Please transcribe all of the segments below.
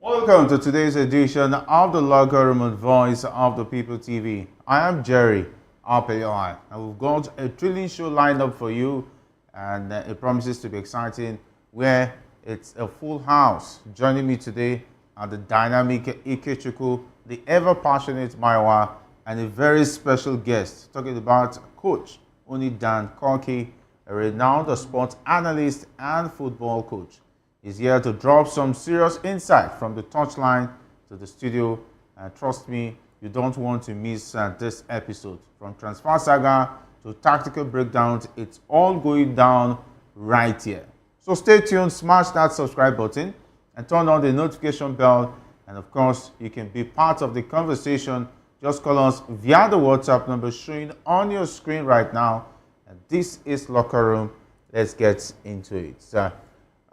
Welcome to today's edition of the Locker Room and Voice of the People TV. I am Jerry RPI, and we've got a thrilling show lined up for you, and it promises to be exciting, where it's a full house. Joining me today are the dynamic Ikechukwu, the ever-passionate Maiwa, and a very special guest, talking about Coach Onidan Korki, a renowned sports analyst and football coach. He's here to drop some serious insight from the touchline to the studio. And trust me, you don't want to miss this episode. From transfer saga to tactical breakdowns, it's all going down right here. So stay tuned, smash that subscribe button, and turn on the notification bell. And of course, you can be part of the conversation. Just call us via the WhatsApp number showing on your screen right now. And this is Locker Room. Let's get into it.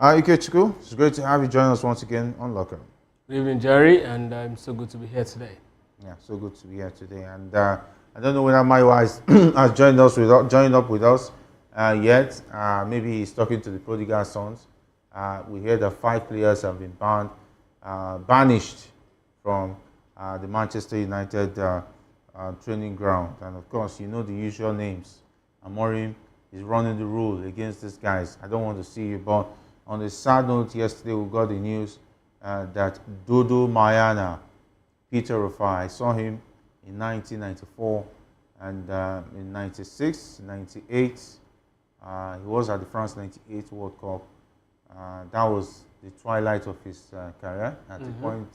Ikechukwu, it's great to have you join us once again on Locker Room. Good evening, Jerry, and I'm so good to be here today. Yeah, so good to be here today. And I don't know whether Maiwa has joined up with us yet. Maybe he's talking to the prodigal sons. We hear that 5 players have been banished from the Manchester United training ground. And of course, you know the usual names. Amorim is running the rule against these guys. I don't want to see you, but on a sad note, yesterday we got the news that Dodo Mayana, Peter Rufai, I saw him in 1994 and in 96, 98. He was at the France 98 World Cup. That was the twilight of his career. At the point,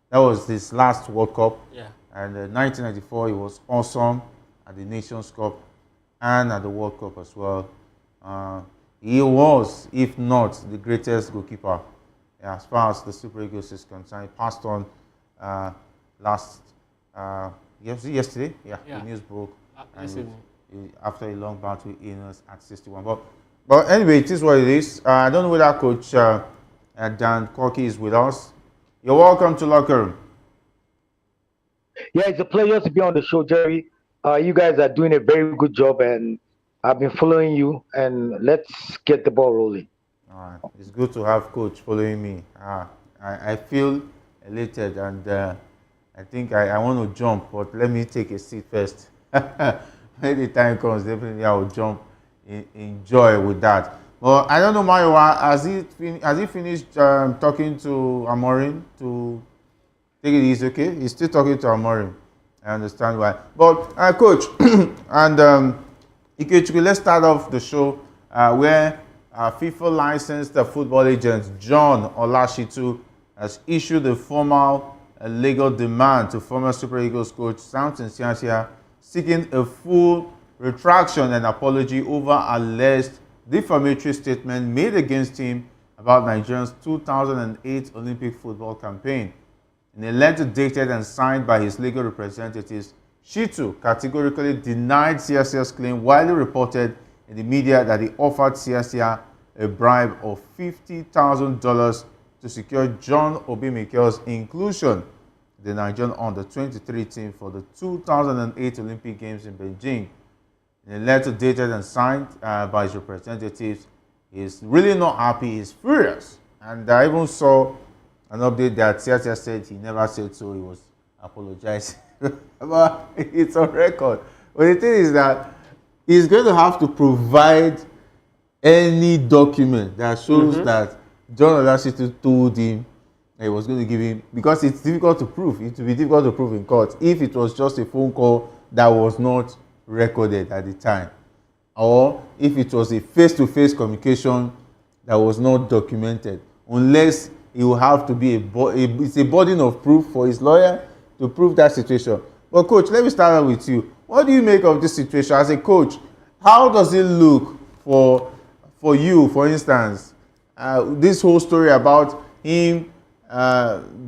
that was his last World Cup. Yeah. And 1994, he was awesome at the Nations Cup and at the World Cup as well. He was, if not the greatest goalkeeper as far as the Super Eagles is concerned. He passed on yesterday. Yeah, the news broke. After a long battle with illness at 61. But anyway, it is what it is. I don't know whether Coach Dan Korki is with us. You're welcome to Locker Room. Yeah, it's a pleasure to be on the show, Jerry. You guys are doing a very good job, and I've been following you, and let's get the ball rolling. All right. It's good to have Coach following me. I feel elated, and I think I want to jump, but let me take a seat first. When the time comes, definitely I will jump in joy with that. Well, I don't know, Mayowa, has he finished talking to Amorim to take it easy? Okay, he's still talking to Amorim. I understand why. But Coach, and Ikechukwu, let's start off the show where FIFA licensed football agent John Olashitu has issued a formal legal demand to former Super Eagles coach Samson Siasia, seeking a full retraction and apology over alleged defamatory statement made against him about Nigeria's 2008 Olympic football campaign. In a letter dated and signed by his legal representatives, Shitu categorically denied Siasia's claim, widely reported in the media that he offered Siasia a bribe of $50,000 to secure John Obi Mikel'S inclusion in the Nigerian under-23 team for the 2008 Olympic Games in Beijing. In a letter dated and signed by his representatives, he's really not happy, he's furious. And I even saw an update that Siasia said he never said so, he was apologizing. But it's on record. But the thing is that he's going to have to provide any document that shows that John Olashitu told him that he was going to give him, because it's difficult to prove. It will be difficult to prove in court if it was just a phone call that was not recorded at the time, or if it was a face-to-face communication that was not documented, unless it will have to be it's a burden of proof for his lawyer to prove that situation. But Coach, let me start out with you. What do you make of this situation as a coach? How does it look for you, for instance, this whole story about him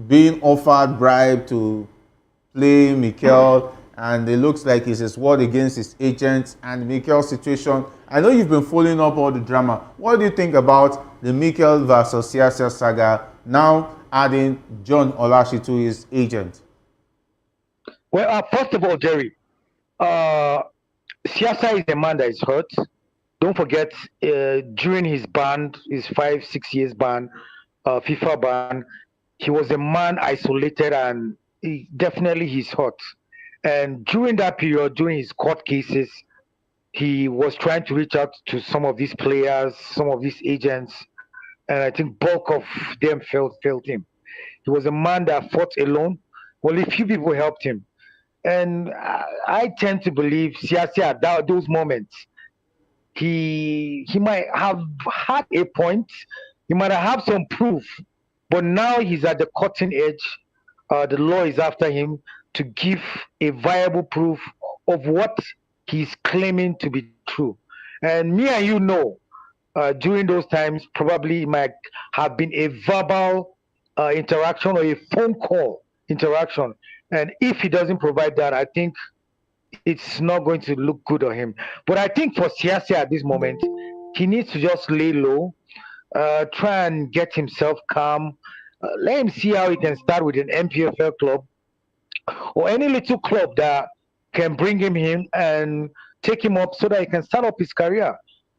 being offered bribe to play Mikel, and it looks like it's his word against his agent, and Mikel's situation? I know you've been following up all the drama. What do you think about the Mikel versus Siasia saga, now adding John Olashitu, his agent? Well, first of all, Jerry, Siasa is a man that is hurt. Don't forget, during his ban, his 5-6 years ban, FIFA ban, he was a man isolated, and definitely he's hurt. And during that period, during his court cases, he was trying to reach out to some of these players, some of these agents, and I think bulk of them failed him. He was a man that fought alone. Only few people helped him. And I tend to believe Siasia at those moments, he might have had a point, he might have some proof, but now he's at the cutting edge. The law is after him to give a viable proof of what he's claiming to be true. And me and you know, during those times, probably it might have been a verbal interaction or a phone call interaction. And if he doesn't provide that, I think it's not going to look good on him. But I think for Siasia at this moment, he needs to just lay low, try and get himself calm. Let him see how he can start with an MPFL club or any little club that can bring him in and take him up so that he can start up his career.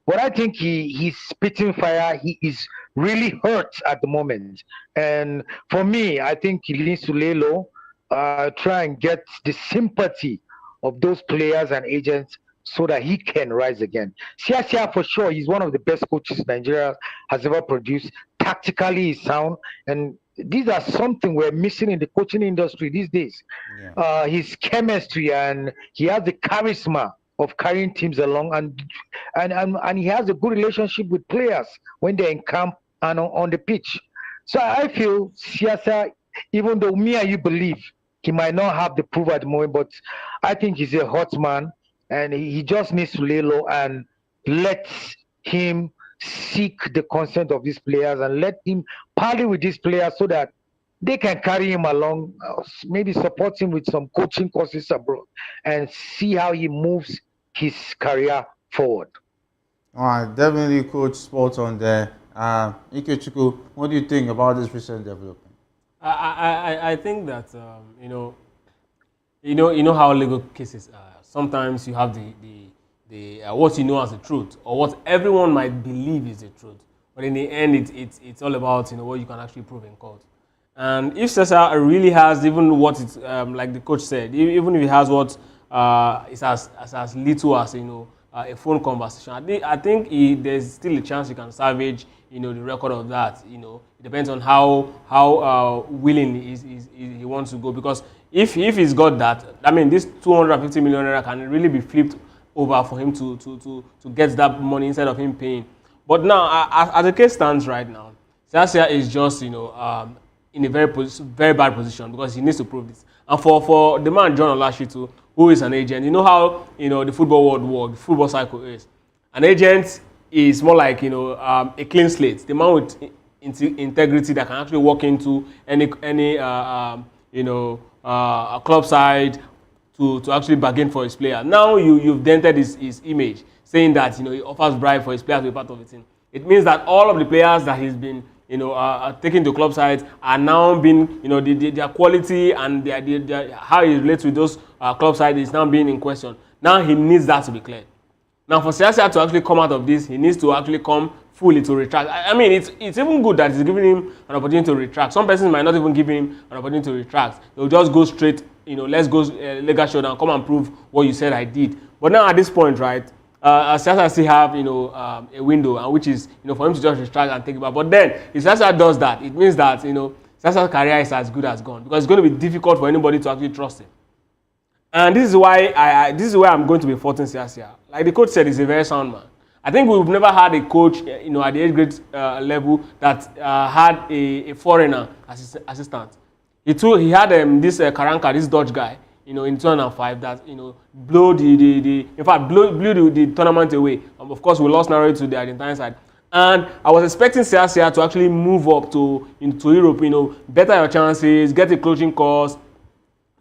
But I think he's spitting fire. He is really hurt at the moment. And for me, I think he needs to lay low, try and get the sympathy of those players and agents so that he can rise again. Siasia, for sure, he's one of the best coaches Nigeria has ever produced. Tactically, he's sound. And these are something we're missing in the coaching industry these days. Yeah. His chemistry, and he has the charisma of carrying teams along, and he has a good relationship with players when they're in camp and on the pitch. So I feel Siasia, even though me and you believe he might not have the proof at the moment, but I think he's a hot man, and he just needs to lay low and let him seek the consent of these players and let him parley with these players so that they can carry him along, maybe support him with some coaching courses abroad, and see how he moves his career forward. All right, definitely, coach, spot on there. Ikechukwu, what do you think about this recent development? I think that you know how legal cases are. Sometimes you have the what you know as the truth, or what everyone might believe is the truth, but in the end, it's all about what you can actually prove in court. And if Cesar really has even what it's like the coach said, even if he has what is as little as a phone conversation, I think there's still a chance he can salvage the record of that. It depends on how willing he wants to go, because if he's got that, I mean, this 250 million naira can really be flipped over for him to get that money instead of him paying. But now, as the case stands right now, Siasia is just in a very bad position because he needs to prove this. And for the man John Olashitu, who is an agent, you know how the football world works, the football cycle is. An agent is more like a clean slate, the man with integrity that can actually walk into any club side to actually bargain for his player. Now you've dented his image, saying that he offers bribe for his players to be part of the team. It means that all of the players that he's been taking to club sides are now being their quality and their how he relates with those club sides is now being in question. Now he needs that to be cleared. Now for Siasia to actually come out of this, he needs to actually come fully to retract. I mean, it's even good that he's giving him an opportunity to retract. Some persons might not even give him an opportunity to retract. They'll just go straight, let's go legal showdown, come and prove what you said I did. But now at this point, right, Siasia still have a window, and which is for him to just retract and take it back. But then if Siasia does that, it means that Siasia's career is as good as gone, because it's going to be difficult for anybody to actually trust him. And this is why this is where I'm going to be faulting Siasia. Like the coach said, he's a very sound man. I think we've never had a coach, at the 8th grade level that had a foreigner as assistant. He had this Karanka, this Dutch guy, in 2005 that blew the tournament away. Of course, we lost narrowly to the Argentine side. And I was expecting Siasia to actually move up to Europe, better your chances, get a coaching course,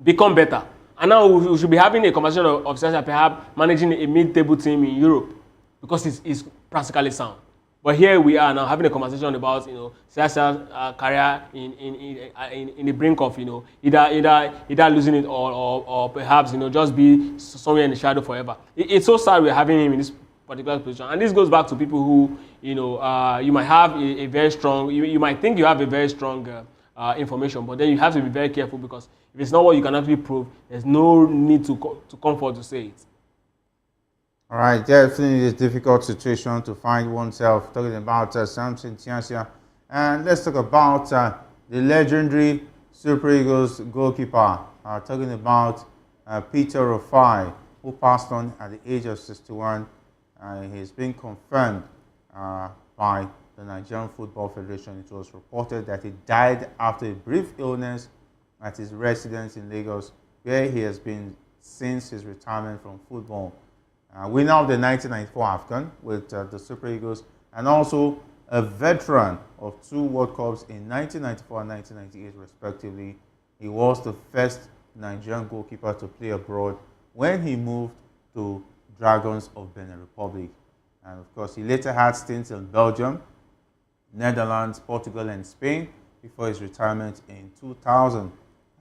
become better. And now we should be having a conversation of Siasia perhaps managing a mid-table team in Europe, because it's practically sound. But here we are now having a conversation about Siasia's career in the brink of either losing it or perhaps just be somewhere in the shadow forever. It's so sad we're having him in this particular position, and this goes back to people who you might have a very strong, you might think you have a very strong information. But then you have to be very careful, because if it's not what you can actually prove, there's no need to come forward to say it. All right, definitely a difficult situation to find oneself. Talking about Samson Siasia. And let's talk about the legendary Super Eagles goalkeeper. Talking about Peter Rufai, who passed on at the age of 61. He's been confirmed by the Nigerian Football Federation. It was reported that he died after a brief illness at his residence in Lagos, where he has been since his retirement from football. Winner of the 1994 AFCON with the Super Eagles, and also a veteran of 2 World Cups in 1994 and 1998 respectively. He was the first Nigerian goalkeeper to play abroad when he moved to Dragons of Benin Republic. And of course, he later had stints in Belgium, Netherlands, Portugal, and Spain before his retirement in 2000,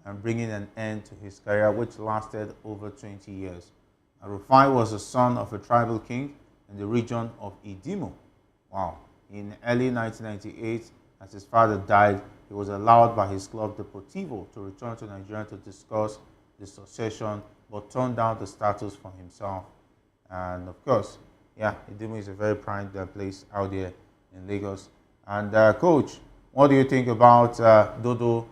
and bringing an end to his career, which lasted over 20 years. Rufai was the son of a tribal king in the region of Idimo. Wow. In early 1998, as his father died, he was allowed by his club Deportivo to return to Nigeria to discuss the succession, but turned down the status for himself. And of course, yeah, Idimo is a very prime place out there in Lagos. And coach, what do you think about Dodo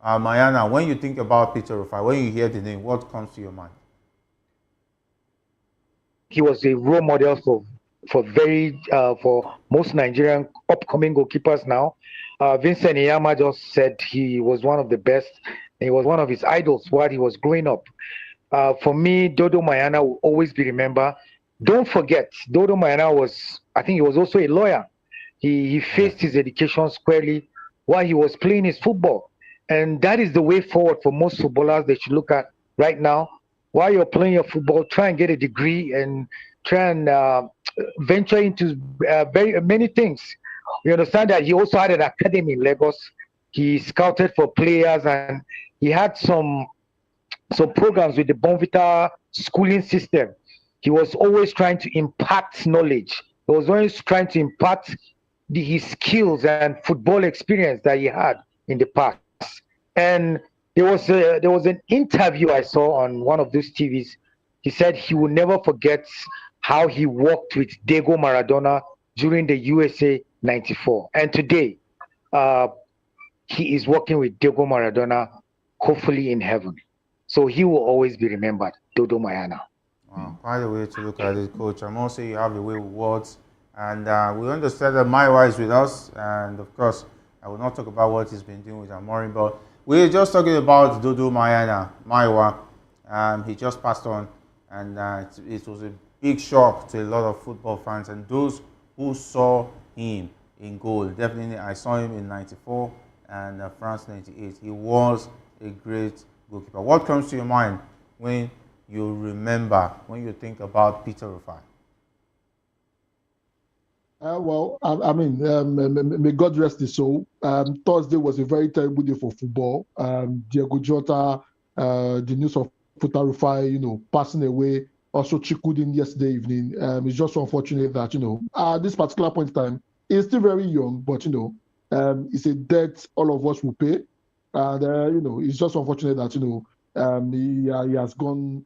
Mayana? When you think about Peter Rufai, when you hear the name, what comes to your mind? He was a role model for most Nigerian upcoming goalkeepers now. Vincent Iyama just said he was one of the best. He was one of his idols while he was growing up. For me, Dodo Mayana will always be remembered. Don't forget, Dodo Mayana I think he was also a lawyer. He faced his education squarely while he was playing his football. And that is the way forward for most footballers they should look at right now. While you're playing your football, try and get a degree and try and venture into very many things. You understand that he also had an academy in Lagos. He scouted for players, and he had some programs with the Bonvita schooling system. He was always trying to impart knowledge. He was always trying to impart his skills and football experience that he had in the past. And there was an interview I saw on one of those TVs. He said he will never forget how he worked with Diego Maradona during the USA 94. And today, he is working with Diego Maradona, hopefully in heaven. So he will always be remembered, Dodo Mayana. Wow, quite a way to look at it, coach. I'm also you have a way with words. And we understand that Maiwa is with us. And of course, I will not talk about what he's been doing with Amorim, but we're just talking about Dodo Mayana, Maiwa. He just passed on, and it was a big shock to a lot of football fans and those who saw him in goal. Definitely, I saw him in 94 and France 98. He was a great goalkeeper. What comes to your mind when you remember, when you think about Peter Rufai? May God rest his soul. Thursday was a very terrible day for football. Diego Jota, the news of Peter Rufai, passing away, also trickled in yesterday evening. It's just unfortunate that, at this particular point in time, he's still very young, but, it's a debt all of us will pay. And, it's just unfortunate that, he has gone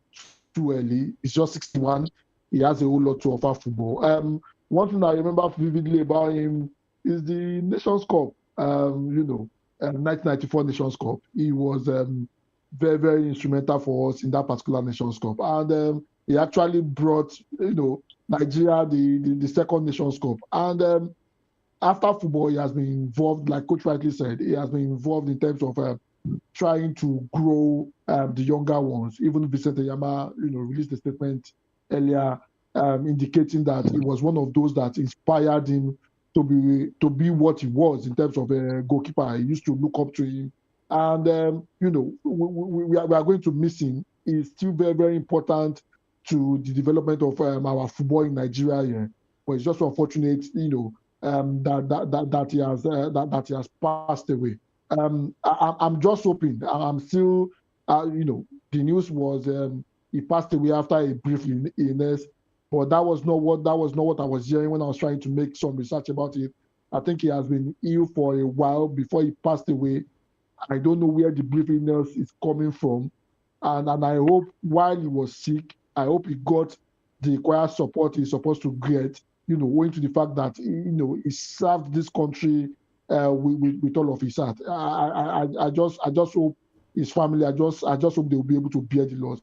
too early. He's just 61. He has a whole lot to offer football. One thing I remember vividly about him is the Nations Cup, 1994 Nations Cup. He was very, very instrumental for us in that particular Nations Cup. And he actually brought, Nigeria the second Nations Cup. And after football, he has been involved, like Coach rightly said, he has been involved in terms of trying to grow the younger ones. Even Vicente Yama, released a statement earlier indicating that he was one of those that inspired him to be what he was in terms of a goalkeeper. He used to look up to him. And, we are going to miss him. He's still very, very important to the development of our football in Nigeria here. But it's just unfortunate, that he has passed away. I'm just hoping. I'm still, the news was he passed away after a brief illness. But that was not what I was hearing when I was trying to make some research about it. I think he has been ill for a while before he passed away. I don't know where the briefness is coming from. And I hope while he was sick, I hope he got the required support he's supposed to get, owing to the fact that, he served this country with all of his heart. I just hope his family, I just hope they will be able to bear the loss,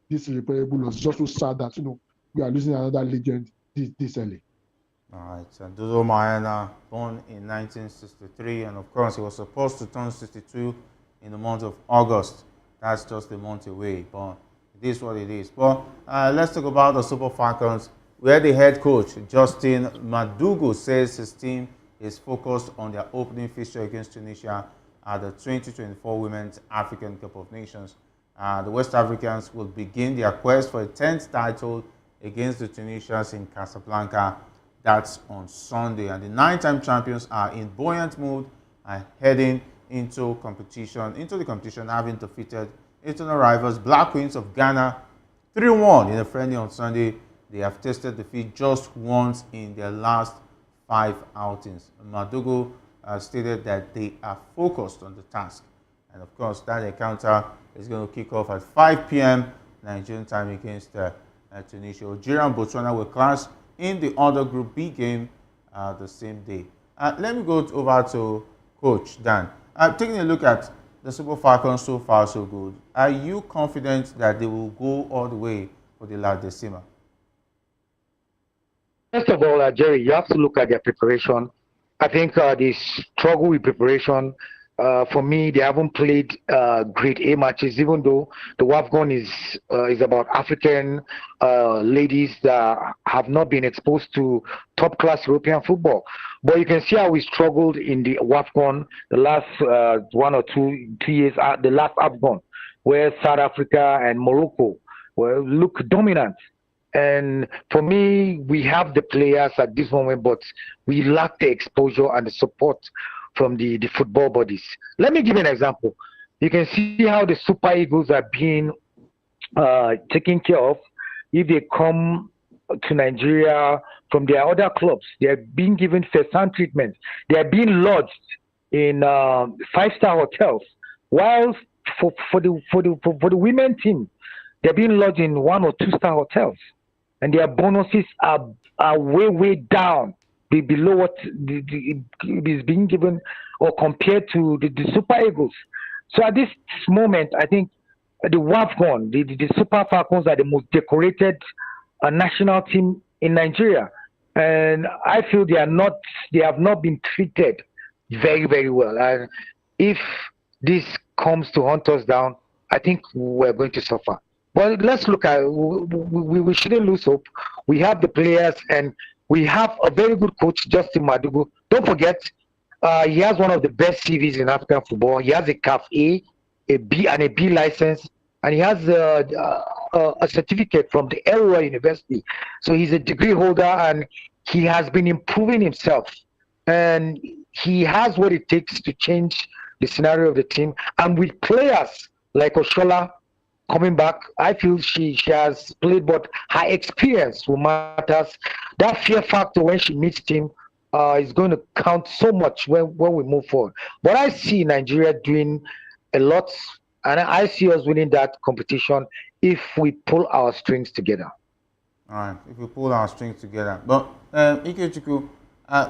this irreparable loss. It's just so sad that, we are losing another legend this early. All right, so Dodo Mayana, born in 1963, and of course he was supposed to turn 62 in the month of August. That's just a month away, but it is what it is. But let's talk about the Super Falcons, where the head coach, Justin Madugu, says his team is focused on their opening fixture against Tunisia at the 2024 Women's African Cup of Nations. The West Africans will begin their quest for a 10th title against the Tunisians in Casablanca. That's on Sunday. And the 9-time champions are in buoyant mood and heading into the competition, having defeated internal rivals Black Queens of Ghana 3-1 in a friendly on Sunday. They have tasted defeat just once in their last 5 outings. Madugu stated that they are focused on the task. And of course, that encounter is going to kick off at 5 p.m. Nigerian time against Tunisia. Algeria and Botswana will clash in the other Group B game the same day. Let me go over to Coach Dan. Taking a look at the Super Falcons, so far so good. Are you confident that they will go all the way for the La Decima? First of all, Jerry, you have to look at their preparation. I think they struggle with preparation. For me, they haven't played grade A matches, even though the WAFCON is about African ladies that have not been exposed to top-class European football. But you can see how we struggled in the WAFCON the last 1 or 2 years, the last AFCON, where South Africa and Morocco look dominant. And for me, we have the players at this moment, but we lack the exposure and the support from the football bodies. Let me give you an example. You can see how the Super Eagles are being taken care of. If they come to Nigeria from their other clubs, they are being given first-hand treatment. They are being lodged in 5-star hotels, while for the women team, they're being lodged in 1 or 2-star hotels, and their bonuses are way down, below what is being given or compared to the Super Eagles. So at this moment, I think the WAFCON, the Super Falcons are the most decorated national team in Nigeria, and I feel they have not been treated very well. And if this comes to hunt us down, I think we're going to suffer. But let's look at we shouldn't lose hope. We have the players, and we have a very good coach, Justin Madugu. Don't forget, he has one of the best CVs in African football. He has a CAF A B, and a B license, and he has a certificate from the Elroy University. So he's a degree holder, and he has been improving himself. And he has what it takes to change the scenario of the team. And with players like Oshola coming back, I feel she has played, but her experience will matter. That fear factor when she meets team is going to count so much when we move forward. But I see Nigeria doing a lot, and I see us winning that competition if we pull our strings together. All right, if we pull our strings together. But Ikechukwu,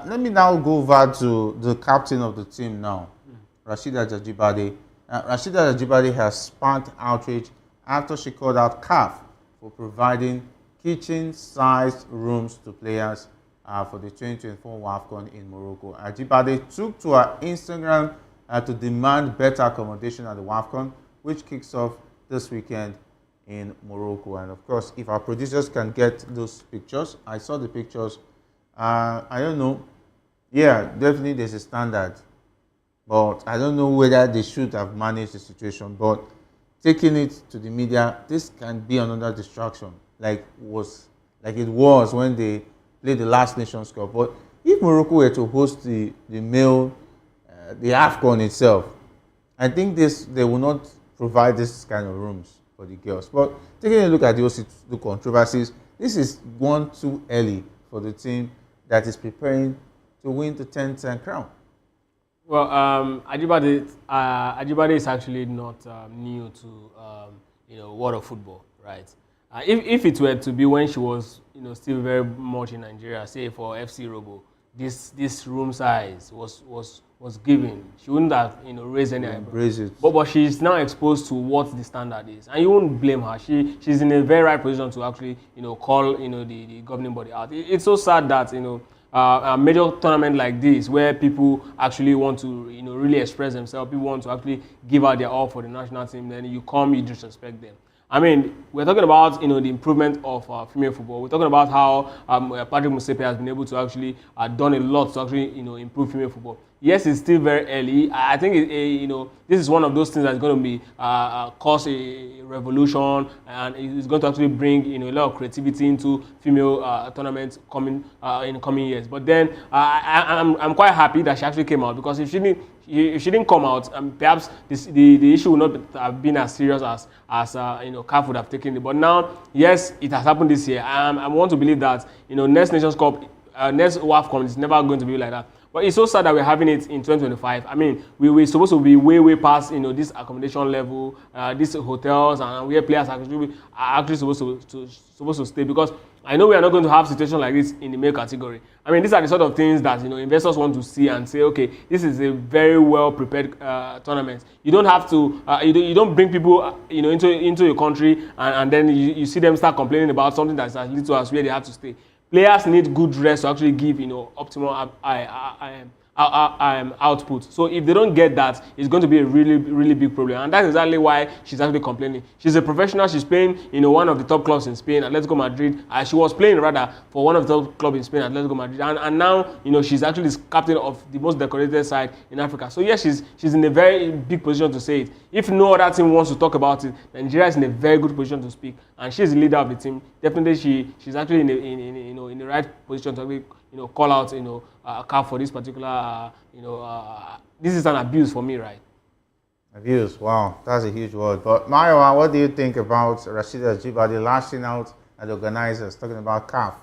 let me now go over to the captain of the team now, Rashida Jajibade. Rashida Jajibade has sparked outrage after she called out CAF for providing kitchen-sized rooms to players for the 2024 WAFCON in Morocco. Ajibade took to her Instagram to demand better accommodation at the WAFCON, which kicks off this weekend in Morocco. And of course, if our producers can get those pictures, I saw the pictures. I don't know. Yeah, definitely there's a standard, but I don't know whether they should have managed the situation. But taking it to the media, this can be another distraction, like it was when they played the last Nations Cup. But if Morocco were to host the AFCON itself, I think they will not provide this kind of rooms for the girls. But taking a look at the controversies, this is one too early for the team that is preparing to win the 10th crown. Well, Ajibade is actually not new to world of football, right? If it were to be when she was still very much in Nigeria, say for FC Robo, this room size was given, she wouldn't have raised any eyebrows. But she's now exposed to what the standard is, and you won't blame her. She's in a very right position to actually call the governing body out. It's so sad that a major tournament like this, where people actually want to really express themselves, people want to actually give out their all for the national team, then you disrespect them. I mean, we're talking about the improvement of female football. We're talking about how Patrick Musepe has been able to actually done a lot to actually improve female football. Yes, it's still very early. I think this is one of those things that's going to be cause a revolution, and it's going to actually bring a lot of creativity into female tournaments coming in the coming years. But then I'm quite happy that she actually came out, because if she didn't come out, perhaps the issue would not have been as serious as CAF would have taken it. But now, yes, it has happened this year. I want to believe that next Nations Cup, next WAFCON is never going to be like that. But it's so sad that we're having it in 2025. I mean, we're supposed to be way past this accommodation level, these hotels, and where players are actually supposed to stay, because I know we are not going to have situations like this in the male category. I mean, these are the sort of things that investors want to see and say, okay, this is a very well prepared tournament. You don't have to, you don't bring people into your country and then you see them start complaining about something that's as little as where they have to stay. Players need good rest to actually give optimal output. So if they don't get that, it's going to be a really big problem, and that's exactly why she's actually complaining. She's a professional. She's playing one of the top clubs in Spain, Atletico Madrid. She was playing rather for one of the top clubs in Spain, Atletico Madrid, and now she's actually the captain of the most decorated side in Africa. So yes, she's in a very big position to say it. If no other team wants to talk about it, Nigeria is in a very good position to speak, and she's the leader of the team. Definitely, she's actually in the right position to actually call out CAF for this particular this is an abuse for me, right? Abuse, wow, that's a huge word. But Mayowa, what do you think about Rashida Ajibade lashing out at the organizers, talking about CAF?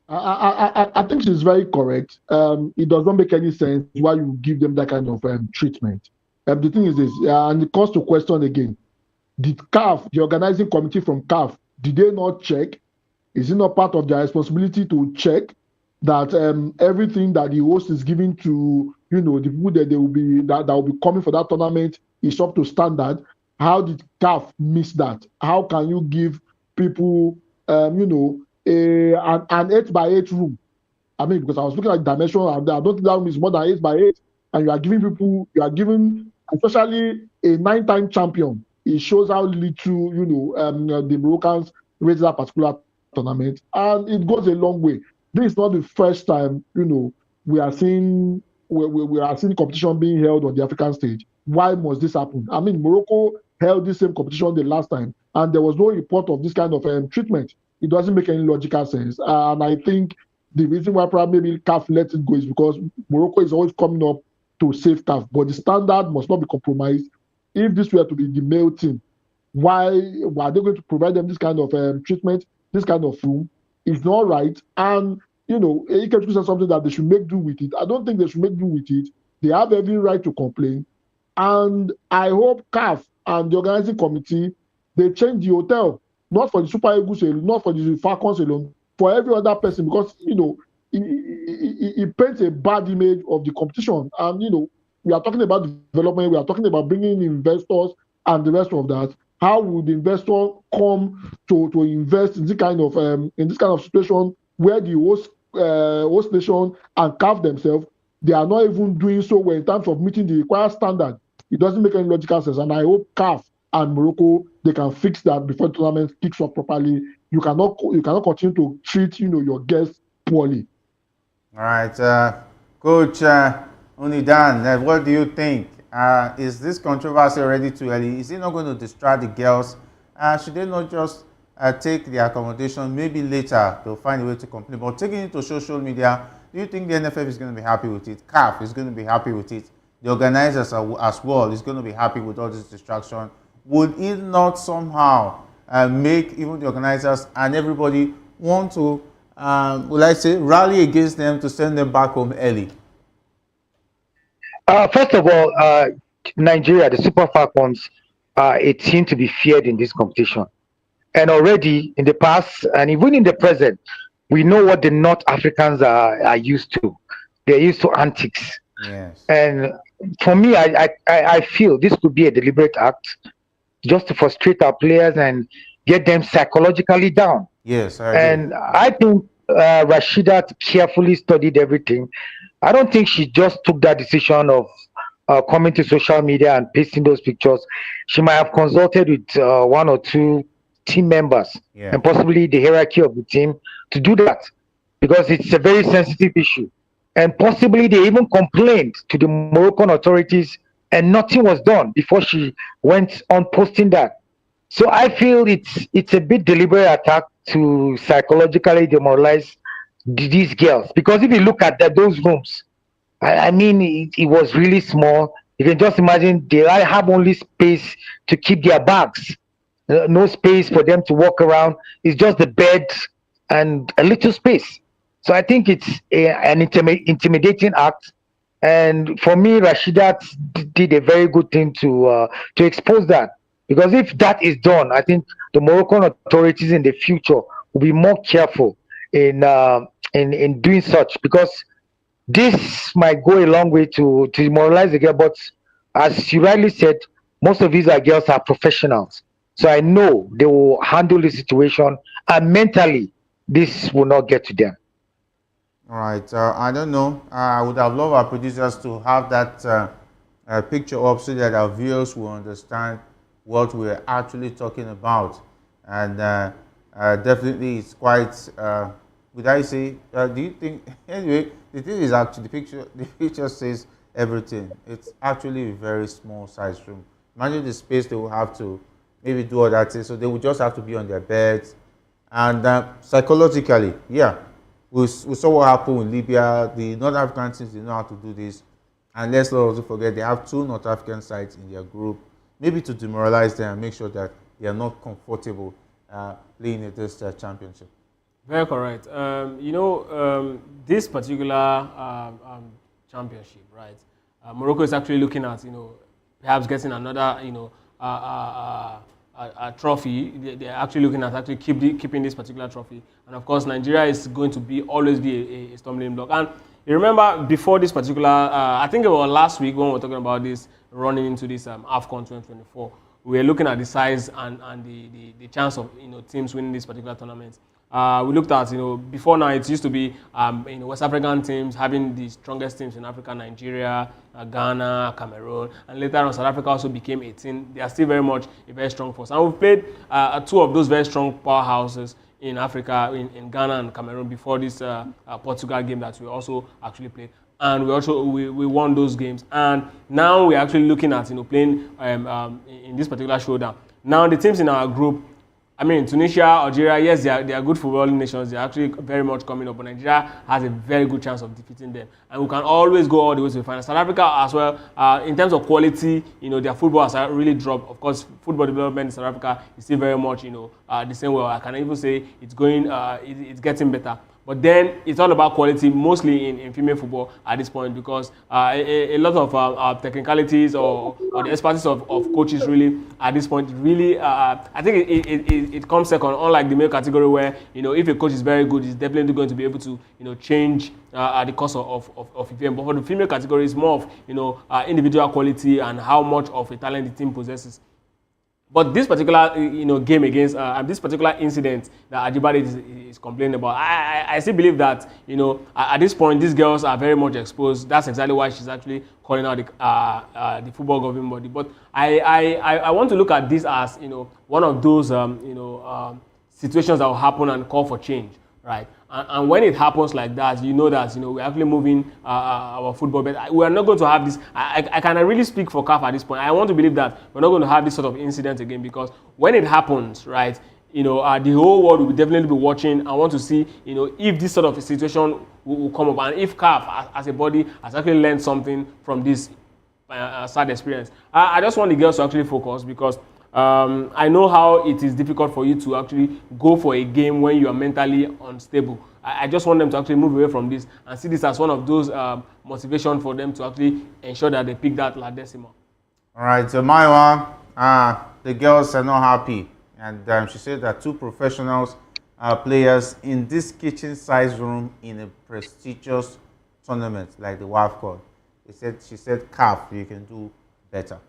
I think she's very correct. It does not make any sense why you give them that kind of treatment. The thing is this, and it calls to question again, did CAF, the organizing committee from CAF, did they not check? Is it not part of their responsibility to check that everything that the host is giving to the people that will be coming for that tournament is up to standard? How did CAF miss that? How can you give people an 8x8 room? I mean, because I was looking at dimension, I don't think that room is more than 8x8, and you are giving especially a 9-time champion. It shows how little the Moroccans rate that particular tournament, and it goes a long way. This is not the first time we are seeing competition being held on the African stage. Why must this happen? I mean, Morocco held this same competition the last time, and there was no report of this kind of treatment. It doesn't make any logical sense, and I think the reason why probably maybe CAF let it go is because Morocco is always coming up to save CAF, but the standard must not be compromised. If this were to be the male team, why are they going to provide them this kind of treatment, this kind of room? It's not right. And Ike said something that they should make do with it. I don't think they should make do with it. They have every right to complain. And I hope CAF and the organizing committee, they change the hotel, not for the Super Eagles alone, not for the Falcons alone, for every other person, because it paints a bad image of the competition. And we are talking about development, we are talking about bringing in investors and the rest of that. How would the investor come to invest in this kind of situation where the host nation and CAF themselves, they are not even doing so well in terms of meeting the required standard? It doesn't make any logical sense, and I hope CAF and Morocco, they can fix that before the tournament kicks off properly. You cannot continue to treat your guests poorly. All right, Coach Unidan, what do you think? Is this controversy already too early? Is it not going to distract the girls? Should they not just take the accommodation? Maybe later they'll find a way to complain. But taking it to social media, do you think the NFF is going to be happy with it? CAF is going to be happy with it? The organizers as well is going to be happy with all this distraction? Would it not somehow make even the organizers and everybody want to will I say, rally against them to send them back home early? First of all, Nigeria, the Super Falcons, a team to be feared in this competition. And already in the past, and even in the present, we know what the North Africans are used to. They're used to antics. Yes. And for me, I feel this could be a deliberate act just to frustrate our players and get them psychologically down. Yes, I agree. And I think Rashida carefully studied everything. I don't think she just took that decision of coming to social media and pasting those pictures. She might have consulted with one or two team members and possibly the hierarchy of the team to do that, because it's a very sensitive issue. And possibly they even complained to the Moroccan authorities and nothing was done before she went on posting that. So I feel it's a bit deliberate attack to psychologically demoralize these girls, because if you look at those rooms, I mean, it was really small. You can just imagine they have only space to keep their bags, no space for them to walk around. It's just the bed and a little space. So I think it's an intimidating act. And for me, Rashida did a very good thing to expose that. Because if that is done, I think the Moroccan authorities in the future will be more careful in doing such, because this might go a long way to demoralize the girl. But as you rightly said, most of these girls are professionals. So I know they will handle the situation, and mentally, this will not get to them. All right. I don't know. I would have loved our producers to have that picture up so that our viewers will understand what we're actually talking about. And definitely it's quite, would I say, do you think, anyway, the thing is actually, the picture says everything. It's actually a very small size room. Imagine the space they will have to maybe do all that thing. So they will just have to be on their beds. And psychologically, we saw what happened with Libya. The North African teams, they know how to do this. And let's not also forget, they have 2 North African sides in their group, maybe to demoralize them and make sure that they are not comfortable playing in this championship. Very correct. This particular championship, right? Morocco is actually looking at, perhaps getting another, a trophy. They're actually looking at keeping this particular trophy. And of course, Nigeria is going to always be a stumbling block. And you remember before this particular, I think it was last week when we were talking about this, running into this AFCON 2024, we were looking at the size and the chance of teams winning this particular tournament. We looked at, before now it used to be West African teams having the strongest teams in Africa, Nigeria, Ghana, Cameroon, and later on South Africa also became a team. They are still very much a very strong force. And we've played 2 of those very strong powerhouses in Africa, in Ghana and Cameroon, before this Portugal game that we also actually played. And we won those games. And now we're actually looking at playing in this particular showdown. Now the teams in our group, I mean, Tunisia, Algeria, yes, they are good footballing nations. They're actually very much coming up. But Nigeria has a very good chance of defeating them. And we can always go all the way to the final. South Africa as well, in terms of quality, their football has really dropped. Of course, football development in South Africa is still very much, the same way. I can even say it's getting better. But then it's all about quality, mostly in female football at this point, because a lot of technicalities or the expertise of coaches really at this point really I think it comes second. Unlike the male category, where if a coach is very good, he's definitely going to be able to change the course of a game. But for the female category, it's more of individual quality and how much of a talent the team possesses. But this particular, game against this particular incident that Ajibade is complaining about, I still believe that, at this point, these girls are very much exposed. That's exactly why she's actually calling out the football governing body. But I want to look at this as, one of those, situations that will happen and call for change, right? And when it happens like that, that we're actually moving our football. But we are not going to have this. I can really speak for CAF at this point. I want to believe that we're not going to have this sort of incident again, because when it happens, right, the whole world will definitely be watching and want to see, if this sort of situation will come up, and if CAF as a body has actually learned something from this sad experience. I just want the girls to actually focus, because I know how it is difficult for you to actually go for a game when you are mentally unstable. I just want them to actually move away from this and see this as one of those motivation for them to actually ensure that they pick that La Decima. All right, so Maiwa, the girls are not happy, and she said that two professionals players in this kitchen-sized room in a prestigious tournament like the WAFCON. She said, "CAF, you can do better."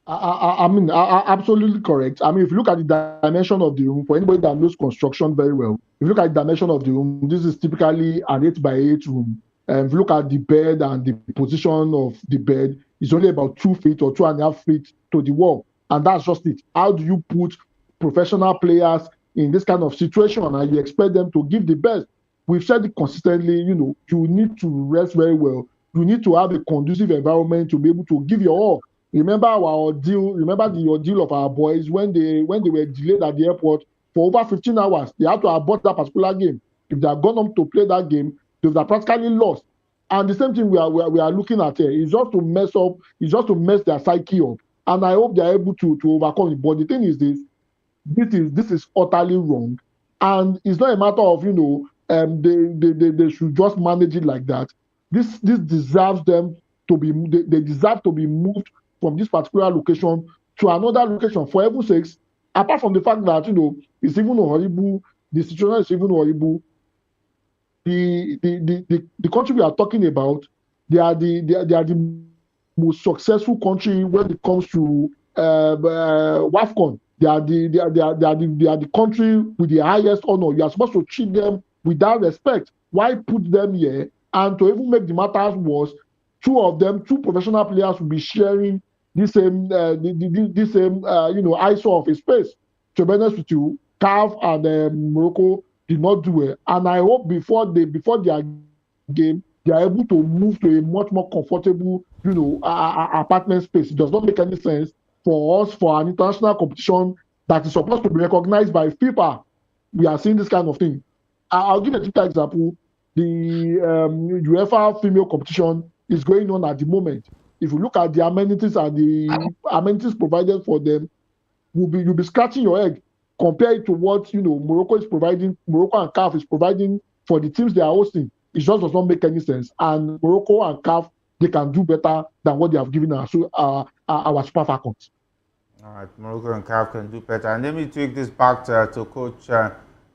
I mean, absolutely correct. I mean, if you look at the dimension of the room, for anybody that knows construction very well, if you look at the dimension of the room, this is typically an 8 by 8 room. And if you look at the bed and the position of the bed, it's only about 2 feet or 2.5 feet to the wall. And that's just it. How do you put professional players in this kind of situation and you expect them to give the best? We've said it consistently, you need to rest very well. You need to have a conducive environment to be able to give your all. Remember the ordeal of our boys when they were delayed at the airport for over 15 hours. They had to abort that particular game. If they had gone on to play that game, they would have practically lost. And the same thing we are looking at here is just to mess their psyche up. And I hope they are able to overcome it. But the thing is this is utterly wrong. And it's not a matter of, they should just manage it like that. This deserves them to be, they deserve to be moved from this particular location to another location, for heaven's sakes. Apart from the fact that it's even horrible, the situation is even horrible. The country we are talking about, they are the most successful country when it comes to WAFCON. They are the country with the highest honor. You are supposed to treat them with that respect. Why put them here? And to even make the matters worse, two professional players will be sharing this same ISO of a space. To be honest with you, CAF and Morocco did not do it. And I hope before their game, they are able to move to a much more comfortable, apartment space. It does not make any sense for us, for an international competition that is supposed to be recognized by FIFA. We are seeing this kind of thing. I'll give a typical example. The UEFA female competition is going on at the moment. If you look at the amenities and the amenities provided for them, you'll be scratching your head compared to what Morocco is providing. Morocco and CAF is providing for the teams they are hosting. It just does not make any sense. And Morocco and CAF, they can do better than what they have given us, our Super Falcons. All right, Morocco and CAF can do better. And let me take this back to Coach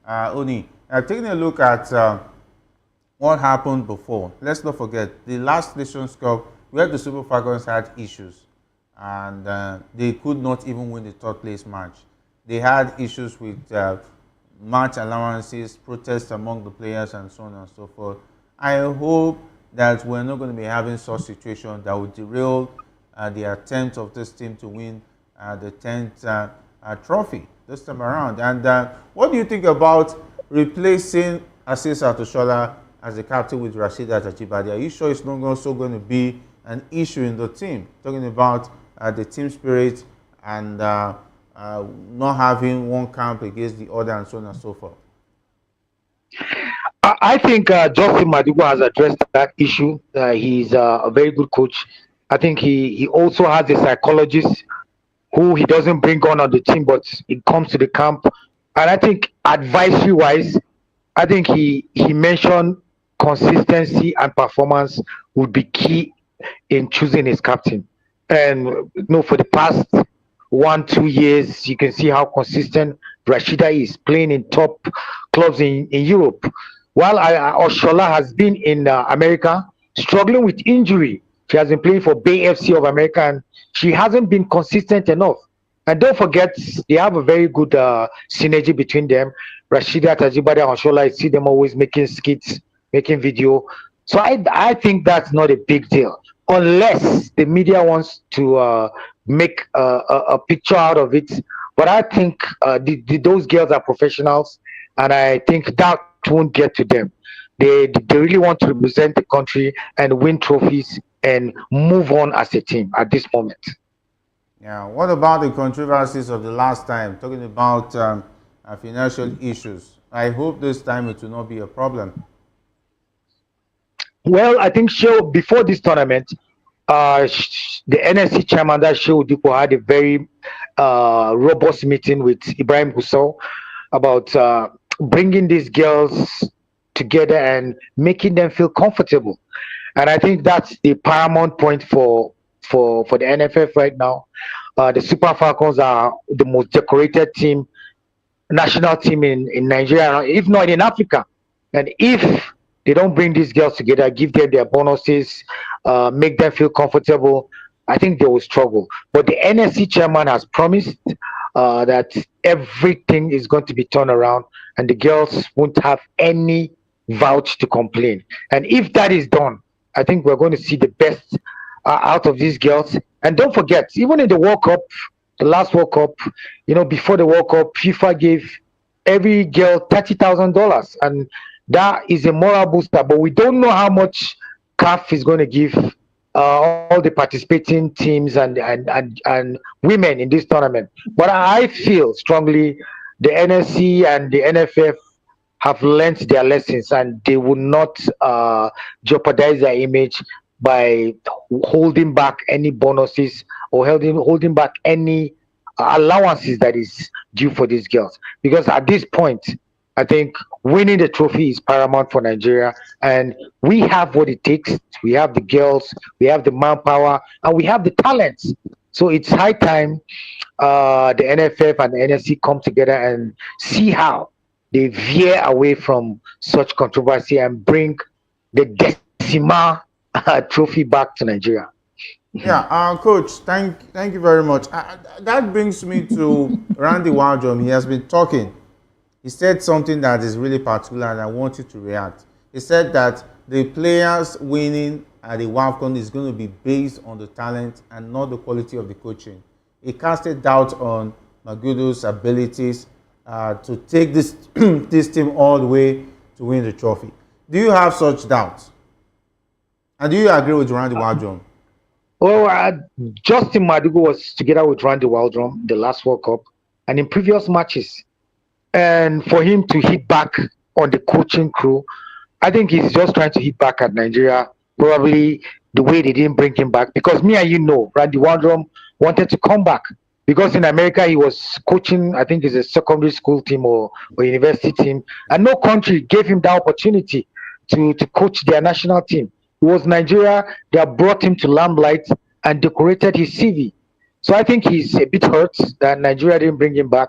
Oni. Taking a look at what happened before. Let's not forget the last Nations Cup where the Super Falcons had issues and they could not even win the third place match. They had issues with match allowances, protests among the players, and so on and so forth. I hope that we're not going to be having such situations that would derail the attempt of this team to win the 10th trophy this time around. And what do you think about replacing Asisa Toshola as the captain with Rasheedat Ajibade? Are you sure it's not also going to be an issue in the team? Talking about the team spirit and not having one camp against the other and so on and so forth. I think Justin Madigo has addressed that issue. He's a very good coach. I think he also has a psychologist who he doesn't bring on the team, but he comes to the camp. And I think advisory-wise, I think he mentioned consistency and performance would be key in choosing his captain. And for the past 1-2 years, you can see how consistent Rashida is playing in top clubs in Europe. While Oshola has been in America, struggling with injury. She has been playing for Bay FC of America, and she hasn't been consistent enough. And don't forget, they have a very good synergy between them. Rasheedat Ajibade and Oshola, I see them always making skits, making video. So I think that's not a big deal, unless the media wants to make a picture out of it. But I think those girls are professionals, and I think that won't get to them. They really want to represent the country and win trophies and move on as a team at this moment. Yeah. What about the controversies of the last time? Talking about financial issues. I hope this time it will not be a problem. Well, I think before this tournament, the NSC chairman, that Shehu Dipo, had a very robust meeting with Ibrahim Hussein about bringing these girls together and making them feel comfortable. And I think that's the paramount point for the NFF right now. The Super Falcons are the most decorated national team in Nigeria, if not in Africa. And if they don't bring these girls together, give them their bonuses, make them feel comfortable, I think they will struggle. But the NSC chairman has promised that everything is going to be turned around and the girls won't have any vouch to complain. And if that is done, I think we're going to see the best out of these girls. And don't forget, even in the World Cup, the last World Cup, before the World Cup, FIFA gave every girl $30,000, and that is a moral booster. But we don't know how much CAF is going to give all the participating teams and women in this tournament. But I feel strongly the NSC and the NFF have learnt their lessons, and they will not jeopardize their image by holding back any bonuses or holding back any allowances that is due for these girls. Because at this point, I think winning the trophy is paramount for Nigeria, and we have what it takes. We have the girls, we have the manpower, and we have the talents. So it's high time the NFF and the NSC come together and see how they veer away from such controversy and bring the Decima trophy back to Nigeria. Yeah, Coach, thank you very much. That brings me to Randy Waldrum. He has been talking. He said something that is really particular, and I want you to react. He said that the players winning at the WAFCON is going to be based on the talent and not the quality of the coaching. He casted doubt on Magudo's abilities to take this this team all the way to win the trophy. Do you have such doubts? And do you agree with Randy Waldrum? Well, Justin Madugu was together with Randy Waldrum the last World Cup and in previous matches. And for him to hit back on the coaching crew, I think he's just trying to hit back at Nigeria, probably the way they didn't bring him back. Because me and Randy Waldrum wanted to come back. Because in America, he was coaching, I think it's a secondary school team or university team. And no country gave him that opportunity to coach their national team. It was Nigeria that brought him to limelight and decorated his CV. So I think he's a bit hurt that Nigeria didn't bring him back.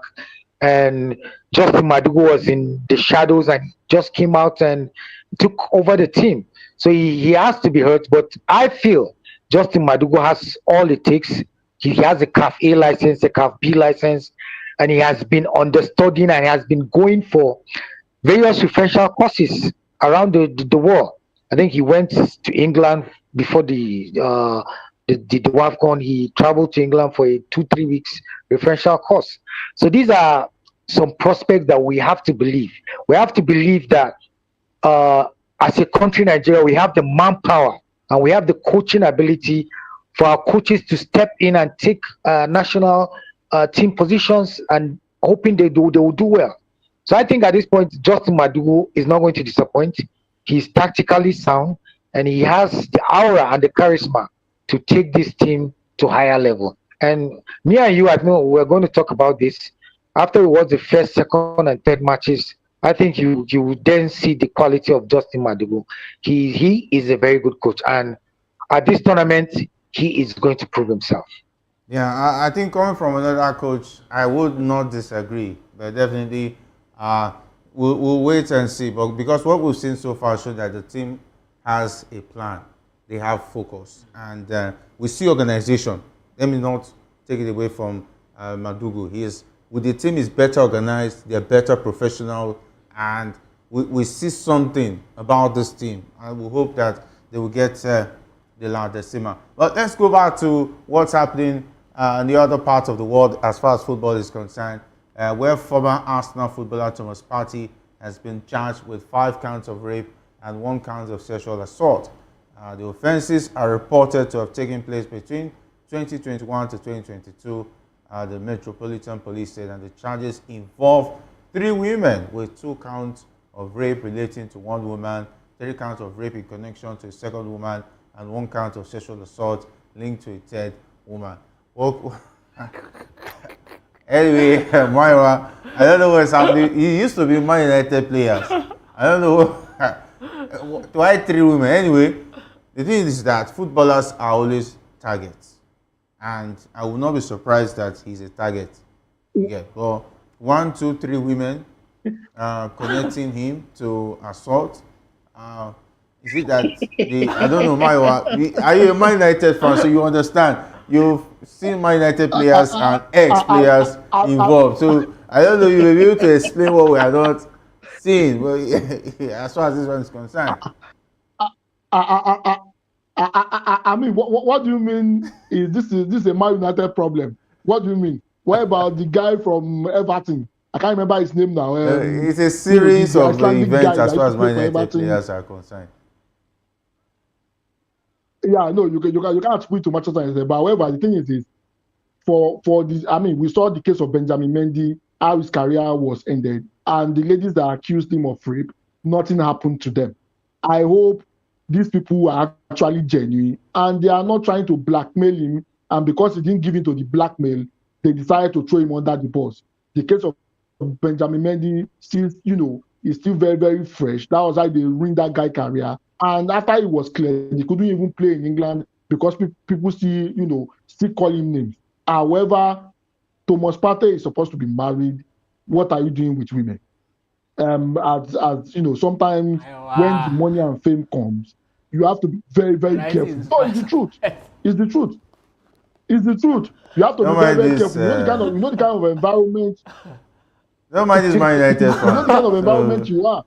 And Justin Madugu was in the shadows and just came out and took over the team. So he has to be hurt. But I feel Justin Madugu has all it takes. He has a CAF A license, a CAF B license, and he has been understudying and he has been going for various referential courses around the world. I think he went to England before the WAFCON. He traveled to England for a 2-3 weeks referential course. So these are some prospects that we have to believe. We have to believe that as a country, Nigeria, we have the manpower and we have the coaching ability for our coaches to step in and take national team positions, and hoping they will do well. So I think at this point, Justin Madugu is not going to disappoint. He's tactically sound, and he has the aura and the charisma to take this team to higher level. And me and you, I know we're going to talk about this after it was the first, second, and third matches. I think you would then see the quality of Justin Madugu. He is a very good coach, and at this tournament, he is going to prove himself. Yeah, I think coming from another coach, I would not disagree, but definitely we'll wait and see. But because what we've seen so far shows that the team has a plan, they have focus, and we see organization. Let me not take it away from Madugu. The team is better organized, they're better professional, and we see something about this team, and we hope that they will get the La Decima. But let's go back to what's happening in the other parts of the world as far as football is concerned, where former Arsenal footballer Thomas Partey has been charged with 5 counts of rape and 1 count of sexual assault. The offences are reported to have taken place between 2021 to 2022, the Metropolitan Police said, and the charges involve 3 women with 2 counts of rape relating to 1 woman, 3 counts of rape in connection to a second woman, and 1 count of sexual assault linked to a third woman. Well, Anyway, Myra, I don't know what's happening. He used to be Man United players. I don't know. Why 3 women? Anyway, the thing is that footballers are always targets. And I will not be surprised that he's a target. Yeah, well, 1, 2, 3 women connecting him to assault. Is it that I don't know, Maiwa, are you a Man United fan, so you understand? You've seen Man United players and ex-players involved, so I don't know, you will be able to explain what we are not seeing, well, as far as this one is concerned. I mean, what do you mean? Is this a Man United problem? What do you mean? What about the guy from Everton? I can't remember his name now. It's a series of events as far as Man United players are concerned. Yeah, no, you can't speak to Manchester United. But however, the thing is for this, I mean, we saw the case of Benjamin Mendy, how his career was ended, and the ladies that accused him of rape, nothing happened to them. I hope these people are actually genuine and they are not trying to blackmail him. And because he didn't give in to the blackmail, they decided to throw him under the bus. The case of Benjamin Mendy still, is still very, very fresh. That was how they ruined that guy's career. And after it was clear, he couldn't even play in England because people still, still call him names. However, Thomas Partey is supposed to be married. What are you doing with women? As sometimes when the money and fame comes, you have to be very, very careful. No, it's the truth. It's the truth. It's the truth. You have to be very, very careful. You know the kind of environment. Don't mind this Man United fan. You know the kind of environment you are.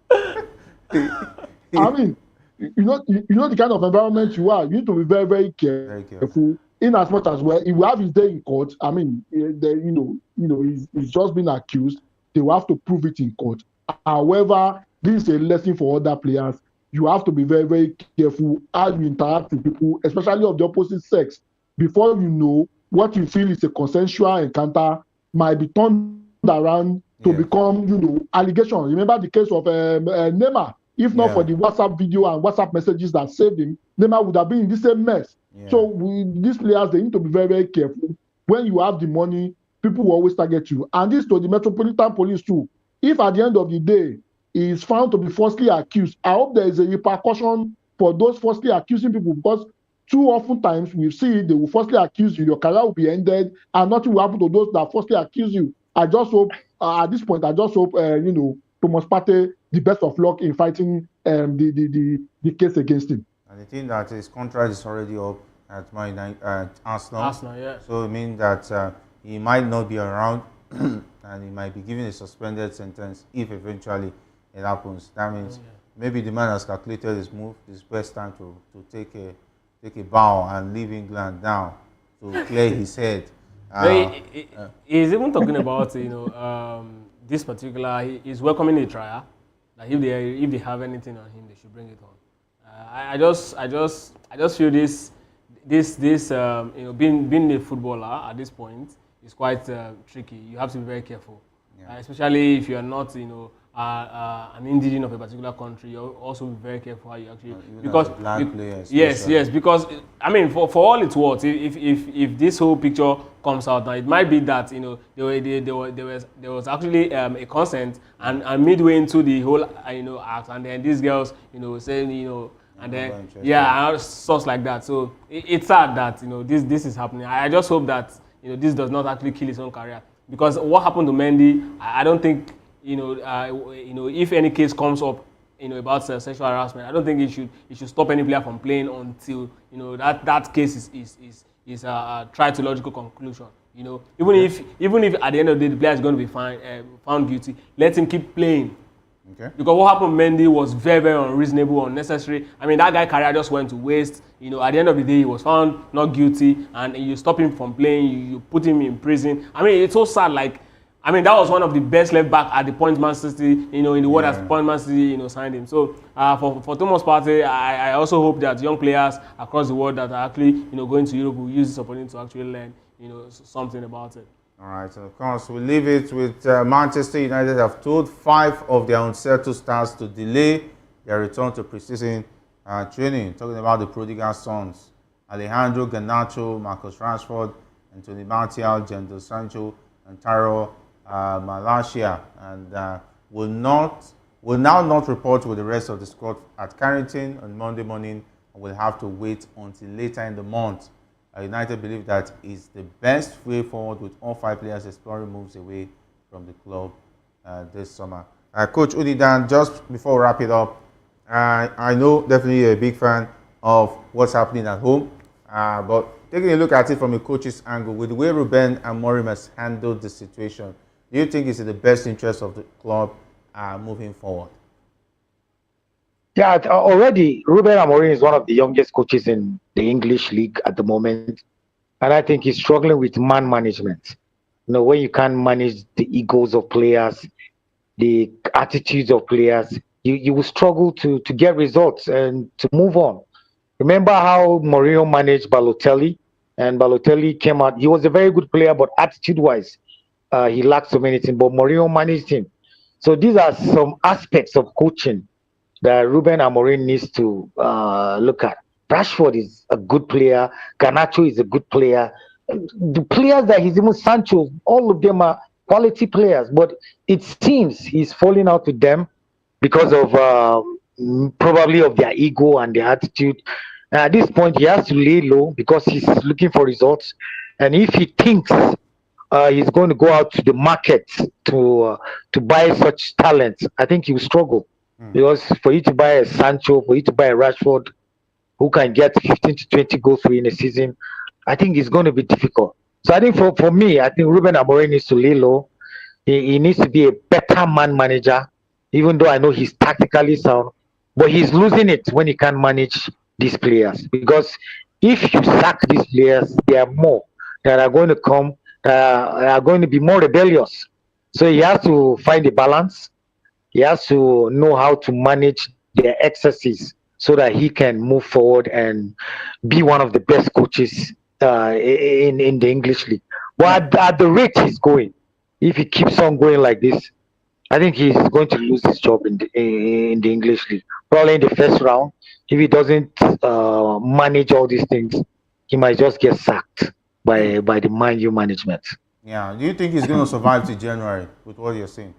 I mean, you know the kind of environment you are. You need to be very, very careful. In as much as he will have his day in court. I mean, he's just been accused. They will have to prove it in court. However, this is a lesson for other players. You have to be very, very careful how you interact with people, especially of the opposite sex. Before you know, what you feel is a consensual encounter might be turned around to become, allegation. Remember the case of Neymar. If not for the WhatsApp video and WhatsApp messages that saved him, Neymar would have been in the same mess. Yeah. So these players, they need to be very, very careful. When you have the money, people will always target you. And this to the Metropolitan Police too. If at the end of the day, he is found to be falsely accused, I hope there is a repercussion for those falsely accusing people, because too often times we see they will falsely accuse you, your career will be ended, and nothing will happen to those that falsely accuse you. I just hope, at this point, Thomas Partey, the best of luck in fighting the case against him. And the thing that his contract is already up at Arsenal. Arsenal, yeah. So it means that he might not be around and he might be given a suspended sentence if eventually it happens. That means maybe the man has calculated his move. It's best time to take a bow and leave England down to clear his head. He's even talking about this particular. He's welcoming a trial. That if they have anything on him, they should bring it on. I just feel this being a footballer at this point is quite tricky. You have to be very careful, especially if you are not an indigenous of a particular country. You also be very careful how you actually because because I mean for all it's worth, if this whole picture comes out now, it might be that there was actually a consent and midway into the whole act, and then these girls saying and then stuff like that. So it's sad that this is happening. I just hope that this does not actually kill his own career, because what happened to Mendy, I don't think if any case comes up about sexual harassment, I don't think it should stop any player from playing until that case is tried to logical conclusion. Even if at the end of the day the player is going to be found guilty, let him keep playing. Okay. Because what happened to Mendy was very, very unreasonable, unnecessary. I mean, that guy's career just went to waste. At the end of the day, he was found not guilty, and you stop him from playing, you put him in prison. I mean, it's so sad. That was one of the best left back at the point Man City, in the world as point Man City, signed him. So for Thomas Partey, I also hope that young players across the world that are actually, going to Europe will use this opportunity to actually learn, something about it. All right, so of course, we'll leave it with Manchester United have told 5 of their unsettled stars to delay their return to preseason training. Talking about the prodigal sons, Alejandro Garnacho, Marcus Rashford, Anthony Martial, Jadon Sancho, Antaro, Malaysia, and will now not report with the rest of the squad at Carrington on Monday morning, and will have to wait until later in the month. United believe that is the best way forward, with all 5 players exploring moves away from the club this summer. Coach Unidan, just before we wrap it up, I know definitely you're a big fan of what's happening at home, but taking a look at it from a coach's angle, with the way Ruben Amorim has handled the situation, do you think it's in the best interest of the club moving forward? Yeah, already Ruben Amorim is one of the youngest coaches in the English league at the moment, and I think he's struggling with man management. When you can't manage the egos of players, the attitudes of players, you will struggle to get results and to move on. Remember how Mourinho managed Balotelli, and Balotelli came out. He was a very good player, but attitude-wise, he lacked so many things. But Mourinho managed him. So these are some aspects of coaching that Ruben Amorim needs to look at. Rashford is a good player. Garnacho is a good player. The players that he's even Sancho, all of them are quality players. But it seems he's falling out with them because of probably of their ego and their attitude. At this point, he has to lay low because he's looking for results. And if he thinks he's going to go out to the market to buy such talent, I think he will struggle. Because for you to buy a Sancho, for you to buy a Rashford, who can get 15 to 20 goals for you in a season, I think it's going to be difficult. So I think for me, I think Ruben Amorim needs to lay low. He needs to be a better man manager, even though I know he's tactically sound, but he's losing it when he can't manage these players. Because if you sack these players, there are more that are going to come, are going to be more rebellious. So he has to find a balance. He has to know how to manage their excesses so that he can move forward and be one of the best coaches in the English league. But at the rate he's going, if he keeps on going like this, I think he's going to lose his job in the English league. Probably in the first round, if he doesn't manage all these things, he might just get sacked by the Man U management. Yeah. Do you think he's going to survive to January with what you're saying?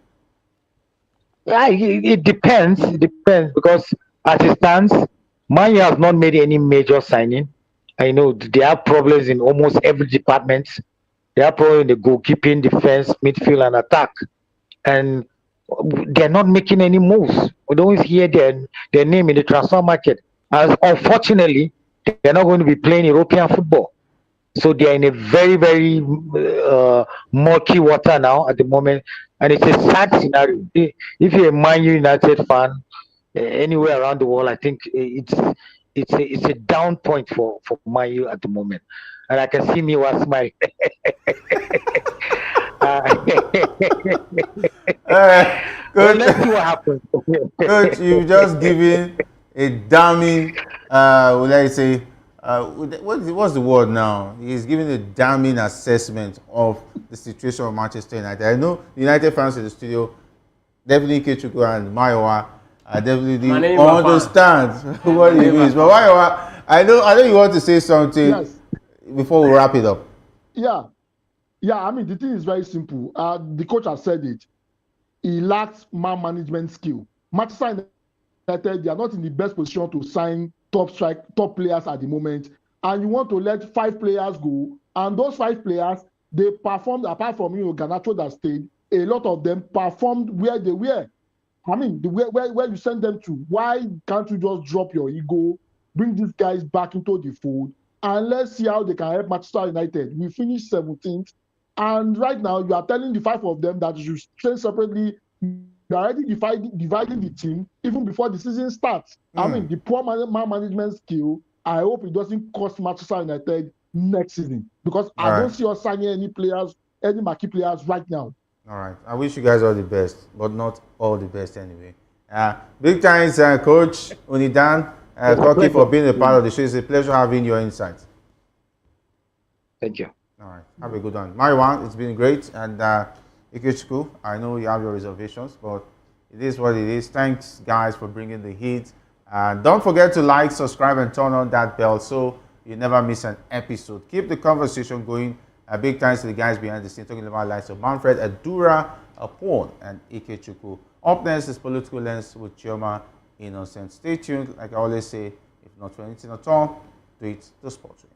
Yeah, it depends. It depends because as it stands, Man U has not made any major signing. I know they have problems in almost every department. They have problems in the goalkeeping, defense, midfield, and attack. And they're not making any moves. We don't hear their name in the transfer market. As unfortunately, they're not going to be playing European football. So they're in a very, very murky water now at the moment. And it's a sad scenario. If you're a Man United fan anywhere around the world, I think it's a down point for Man U at the moment. And I can see me was smiling. Coach, let's see what happens. Coach, you've just given a damning, let's say, what's the word now? He's giving a damning assessment of the situation of Manchester United. I know United fans in the studio, definitely Kechuku and Mayowa, definitely understand what it means. But Mayowa, I know you want to say something before we wrap it up. Yeah, I mean, the thing is very simple. The coach has said it. He lacks man management skill. Manchester United, they are not in the best position to sign top players at the moment. And you want to let 5 players go. And those 5 players, they performed, apart from Garnacho that stayed, a lot of them performed where they were. I mean, where you send them to. Why can't you just drop your ego, bring these guys back into the fold, and let's see how they can help Manchester United? We finished 17th. And right now, you are telling the 5 of them that you should train separately. You are already dividing the team even before the season starts. I mean, the poor man management skill, I hope it doesn't cost Manchester United next season. Because I don't see us signing any marquee players right now. All right. I wish you guys all the best, but not all the best anyway. Big thanks, Coach Unidan. Thank you for being a part of the show. It's a pleasure having your insights. Thank you. All right. Have a good one. Mariwan, it's been great. And Ikechukwu, I know you have your reservations, but it is what it is. Thanks, guys, for bringing the heat. Don't forget to like, subscribe, and turn on that bell so you never miss an episode. Keep the conversation going A big thanks to the guys behind the scene, talking about likes of Manfred Adura, Apon, and Ike Chuku. Up next is Political Lens with Chioma Innocent. Stay tuned. Like I always say, if not for anything at all, do it the sports way.